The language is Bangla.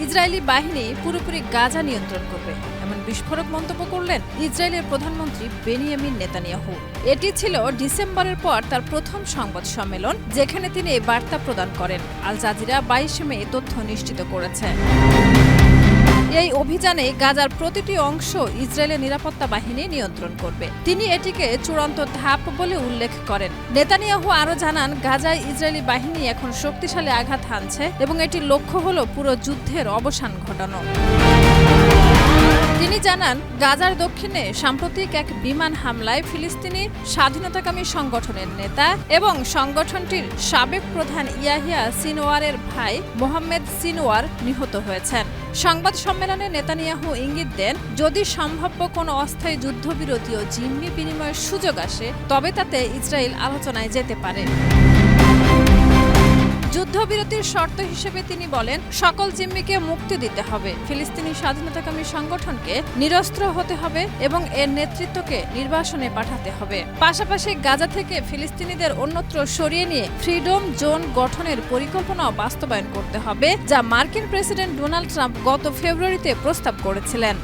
ইসরায়েলি বাহিনী পুরোপুরি গাজা নিয়ন্ত্রণ করবে এমন বিস্ফোরক মন্তব্য করলেন ইসরায়েলের প্রধানমন্ত্রী বেনিয়ামিন নেতানিয়াহু। এটি ছিল ডিসেম্বরের পর তার প্রথম সংবাদ সম্মেলন, যেখানে তিনি এই বার্তা প্রদান করেন। আল জাজিরা 22 মে তথ্য নিশ্চিত করেছে। এই অভিযানে গাজার প্রতিটি অংশ ইসরায়েলের নিরাপত্তা বাহিনী নিয়ন্ত্রণ করবে। তিনি এটিকে চূড়ান্ত ধাপ বলে উল্লেখ করেন। নেতানিয়াহু আরও জানান, গাজায় ইসরায়েলি বাহিনী এখন শক্তিশালী আঘাত হানছে এবং এটির লক্ষ্য হল পুরো যুদ্ধের অবসান ঘটানো। তিনি জানান, গাজার দক্ষিণে সাম্প্রতিক এক বিমান হামলায় ফিলিস্তিনি স্বাধীনতাকামী সংগঠনের নেতা এবং সংগঠনটির সাবেক প্রধান ইয়াহিয়া সিনওয়ারের ভাই মোহাম্মদ সিনওয়ার নিহত হয়েছেন। সংবাদ সম্মেলনে নেতানিয়াহু ইঙ্গিত দেন, যদি সম্ভাব্য কোনো অস্থায়ী যুদ্ধবিরতি ও জিম্মি বিনিময়ের সুযোগ আসে, তবে তাতে ইসরায়েল আলোচনায় যেতে পারে। যুদ্ধবিরতির শর্ত হিসেবে তিনি বলেন, সকল জিম্মিকে মুক্তি দিতে হবে, ফিলিস্তিনি স্বাধীনতাকামী সংগঠনকে নিরস্ত্র হতে হবে এবং এর নেতৃত্বকে নির্বাসনে পাঠাতে হবে। পাশাপাশি গাজা থেকে ফিলিস্তিনিদের অন্যত্র সরিয়ে নিয়ে ফ্রিডম জোন গঠনের পরিকল্পনাও বাস্তবায়ন করতে হবে, যা মার্কিন প্রেসিডেন্ট ডোনাল্ড ট্রাম্প গত ফেব্রুয়ারিতে প্রস্তাব করেছিলেন।